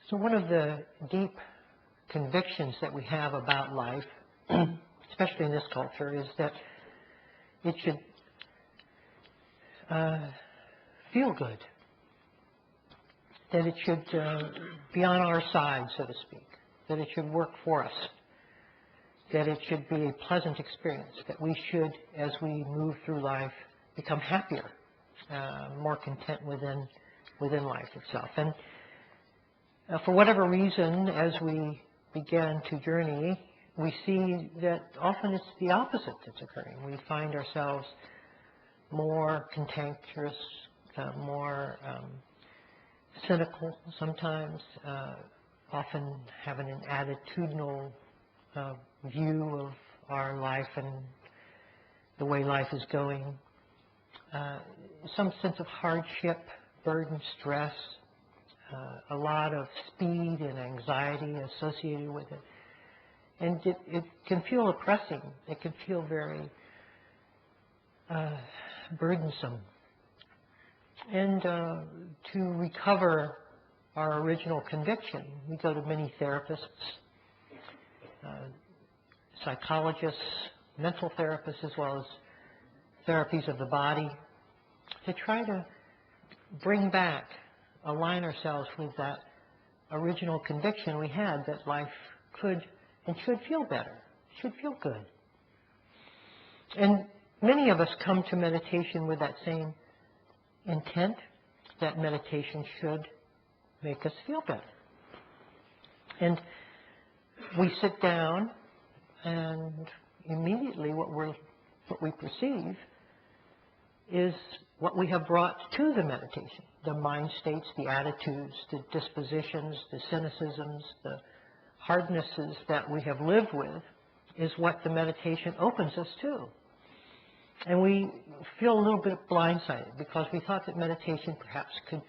So one of the deep convictions that we have about life, especially in this culture, is that it should feel good, that it should be on our side, so to speak, that it should work for us, that it should be a pleasant experience, that we should, as we move through life, become happier, more content within life itself. And for whatever reason, as we begin to journey, we see that often it's the opposite that's occurring. We find ourselves more cantankerous, more cynical sometimes, often having an attitudinal view of our life and the way life is going. Some sense of hardship, burden, stress, a lot of speed and anxiety associated with it. And it can feel oppressing. It can feel very burdensome. And to recover our original conviction, we go to many therapists, psychologists, mental therapists, as well as therapies of the body, to try to bring back, align ourselves with that original conviction we had that life could and should feel better, should feel good. And many of us come to meditation with that same intent, that meditation should make us feel better. And we sit down, and immediately what we perceive is what we have brought to the meditation. The mind states, the attitudes, the dispositions, the cynicisms, the hardnesses that we have lived with is what the meditation opens us to. And we feel a little bit blindsided because we thought that meditation perhaps could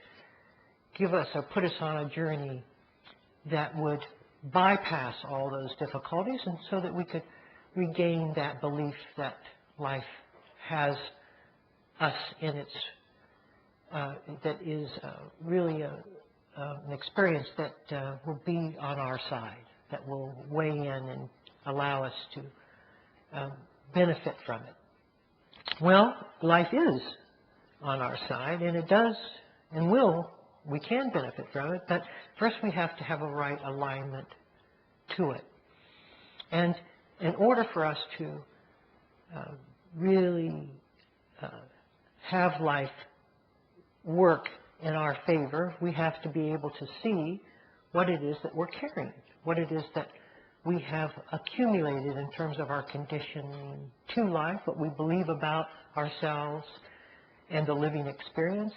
give us or put us on a journey that would bypass all those difficulties, and so that we could regain that belief that life has us in its, that is really an experience that will be on our side, that will weigh in and allow us to benefit from it. Well, life is on our side, and it does and will, we can benefit from it, but first we have to have a right alignment to it. And in order for us to really have life work in our favor, we have to be able to see what it is that we're carrying, what it is that we have accumulated in terms of our condition to life, what we believe about ourselves and the living experience,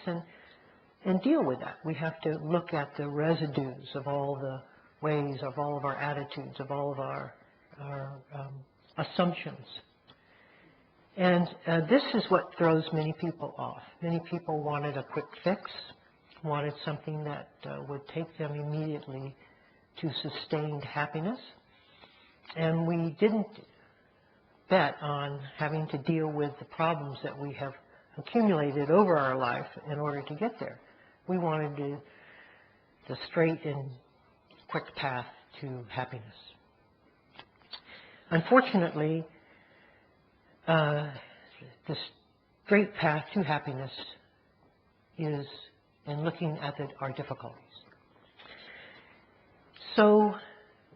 and deal with that. We have to look at the residues of all the ways, of all of our attitudes, of all of our assumptions. And this is what throws many people off. Many people wanted a quick fix, wanted something that would take them immediately to sustained happiness. And we didn't bet on having to deal with the problems that we have accumulated over our life in order to get there. We wanted the straight and quick path to happiness. Unfortunately, the straight path to happiness is in looking at our difficulties. So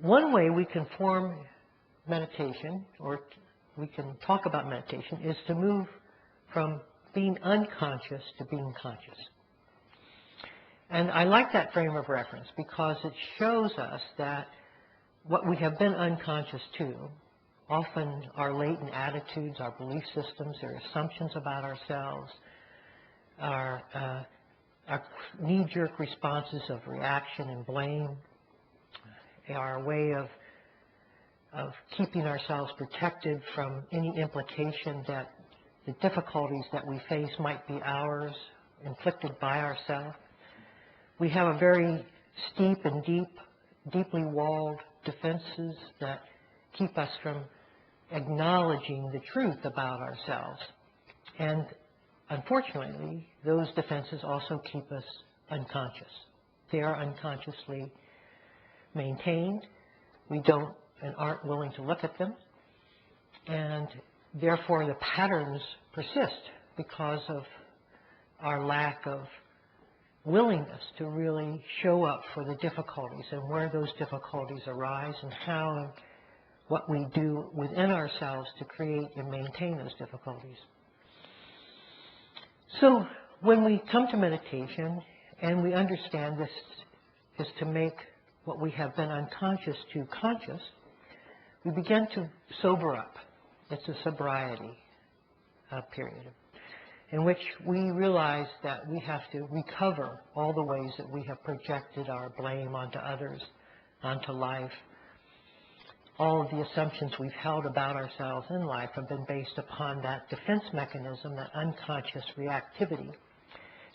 one way we can form meditation, or we can talk about meditation, is to move from being unconscious to being conscious. And I like that frame of reference because it shows us that what we have been unconscious to, often our latent attitudes, our belief systems, our assumptions about ourselves, our knee-jerk responses of reaction and blame, our way of keeping ourselves protected from any implication that the difficulties that we face might be ours, inflicted by ourselves. We have a very steep and deeply walled defenses that keep us from acknowledging the truth about ourselves. And unfortunately, those defenses also keep us unconscious. They are unconsciously maintained. We don't and aren't willing to look at them. And therefore the patterns persist because of our lack of willingness to really show up for the difficulties and where those difficulties arise and how and what we do within ourselves to create and maintain those difficulties. So when we come to meditation and we understand this is to make what we have been unconscious to conscious, we begin to sober up. It's a sobriety period in which we realize that we have to recover all the ways that we have projected our blame onto others, onto life. All of the assumptions we've held about ourselves in life have been based upon that defense mechanism, that unconscious reactivity,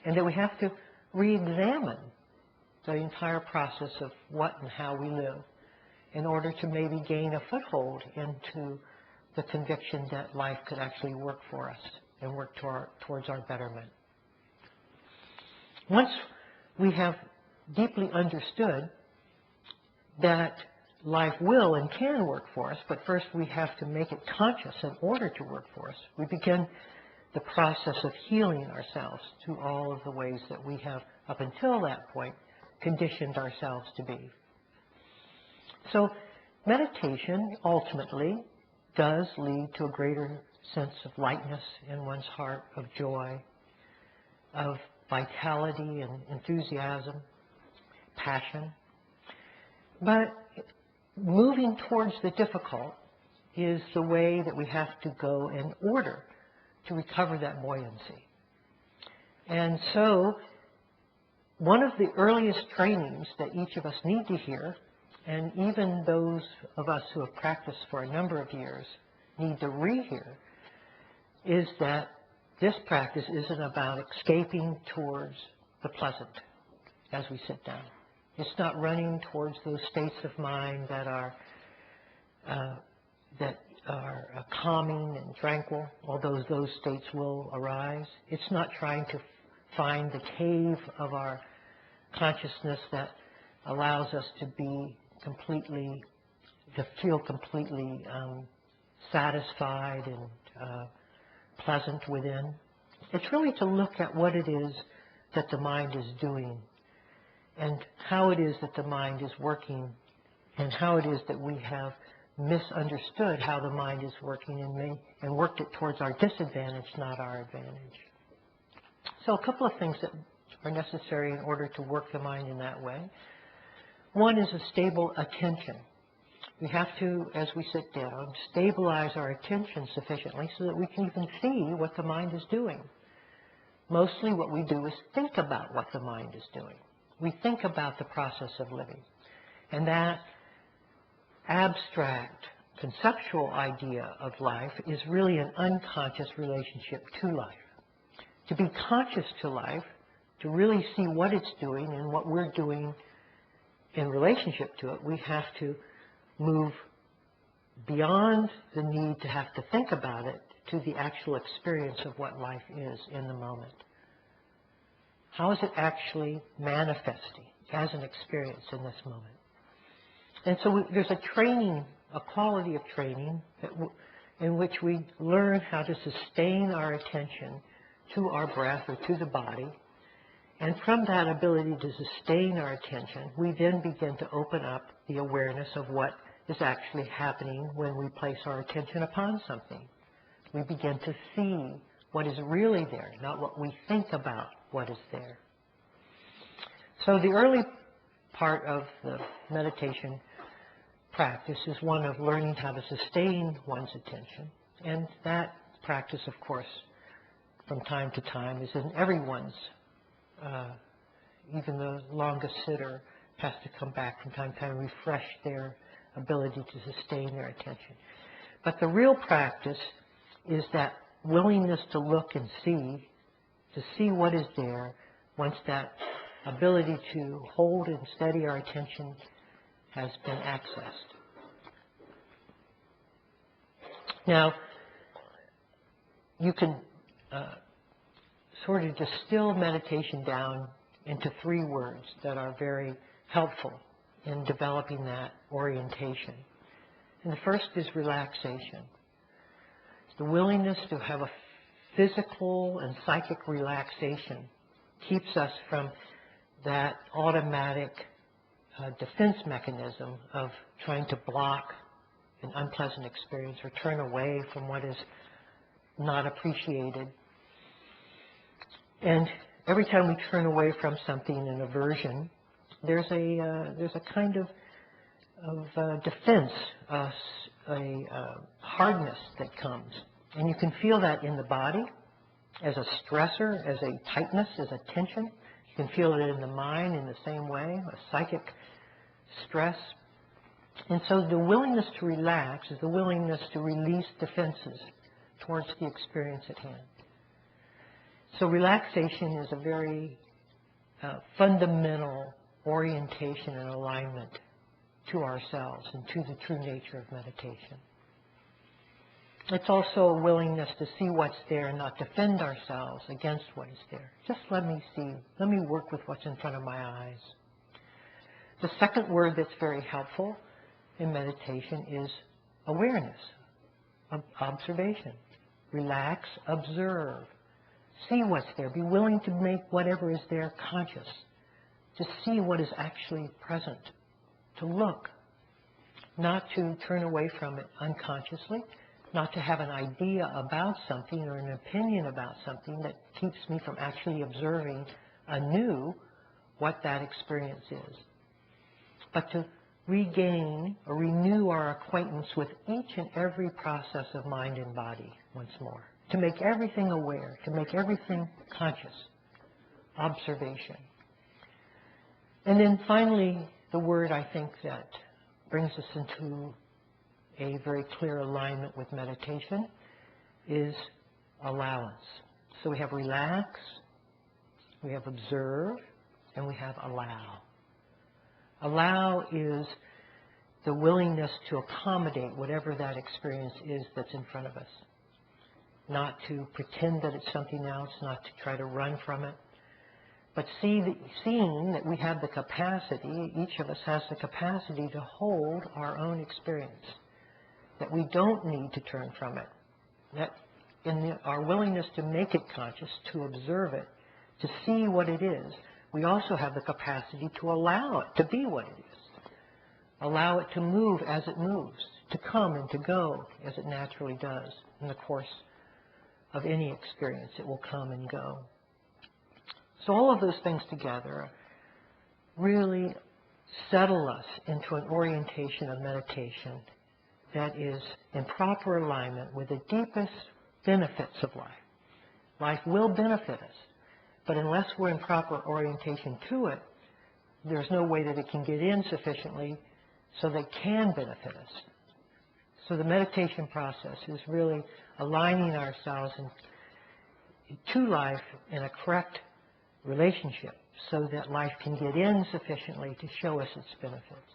and that we have to re-examine the entire process of what and how we live in order to maybe gain a foothold into the conviction that life could actually work for us and work towards our betterment. Once we have deeply understood that life will and can work for us, but first we have to make it conscious in order to work for us, we begin the process of healing ourselves to all of the ways that we have, up until that point, conditioned ourselves to be. So meditation ultimately does lead to a greater sense of lightness in one's heart, of joy, of vitality and enthusiasm, passion. But moving towards the difficult is the way that we have to go in order to recover that buoyancy. And so one of the earliest trainings that each of us need to hear, and even those of us who have practiced for a number of years need to rehear, is that this practice isn't about escaping towards the pleasant as we sit down. It's not running towards those states of mind that are calming and tranquil, although those states will arise. It's not trying to find the cave of our consciousness that allows us to be completely, to feel completely satisfied and pleasant within. It's really to look at what it is that the mind is doing and how it is that the mind is working and how it is that we have misunderstood how the mind is working and worked it towards our disadvantage, not our advantage. So a couple of things that are necessary in order to work the mind in that way. One is a stable attention. We have to, as we sit down, stabilize our attention sufficiently so that we can even see what the mind is doing. Mostly what we do is think about what the mind is doing. We think about the process of living. And that abstract, conceptual idea of life is really an unconscious relationship to life. To be conscious to life, to really see what it's doing and what we're doing in relationship to it, we have to move beyond the need to have to think about it to the actual experience of what life is in the moment. How is it actually manifesting as an experience in this moment? And so there's a training, a quality of training in which we learn how to sustain our attention to our breath or to the body. And from that ability to sustain our attention, we then begin to open up the awareness of what is actually happening when we place our attention upon something. We begin to see what is really there, not what we think about what is there. So the early part of the meditation practice is one of learning how to sustain one's attention. And that practice, of course, from time to time is in everyone's. Even the longest sitter has to come back from time to time and refresh their ability to sustain their attention. But the real practice is that willingness to look and to see what is there once that ability to hold and steady our attention has been accessed. Now, you can sort of distill meditation down into 3 words that are very helpful in developing that orientation. And the first is relaxation. The willingness to have a physical and psychic relaxation keeps us from that automatic defense mechanism of trying to block an unpleasant experience or turn away from what is not appreciated. And every time we turn away from something in aversion, there's a kind of defense, a hardness that comes. And you can feel that in the body as a stressor, as a tightness, as a tension. You can feel it in the mind in the same way, a psychic stress. And so the willingness to relax is the willingness to release defenses towards the experience at hand. So relaxation is a very fundamental orientation and alignment to ourselves and to the true nature of meditation. It's also a willingness to see what's there and not defend ourselves against what is there. Just let me see. Let me work with what's in front of my eyes. The second word that's very helpful in meditation is awareness, observation. Relax, observe. See what's there. Be willing to make whatever is there conscious. To see what is actually present. To look. Not to turn away from it unconsciously. Not to have an idea about something or an opinion about something that keeps me from actually observing anew what that experience is. But to regain or renew our acquaintance with each and every process of mind and body once more. To make everything aware, to make everything conscious. Observation. And then finally, the word I think that brings us into a very clear alignment with meditation is allowance. So we have relax, we have observe, and we have allow. Allow is the willingness to accommodate whatever that experience is that's in front of us. Not to pretend that it's something else, not to try to run from it, but seeing that we have the capacity, each of us has the capacity to hold our own experience. That we don't need to turn from it. That in our willingness to make it conscious, to observe it, to see what it is, we also have the capacity to allow it to be what it is. Allow it to move as it moves, to come and to go as it naturally does. In the course of any experience, it will come and go. So all of those things together really settle us into an orientation of meditation that is in proper alignment with the deepest benefits of life. Life will benefit us, but unless we're in proper orientation to it, there's no way that it can get in sufficiently so that it can benefit us. So the meditation process is really aligning ourselves to life in a correct relationship so that life can get in sufficiently to show us its benefits.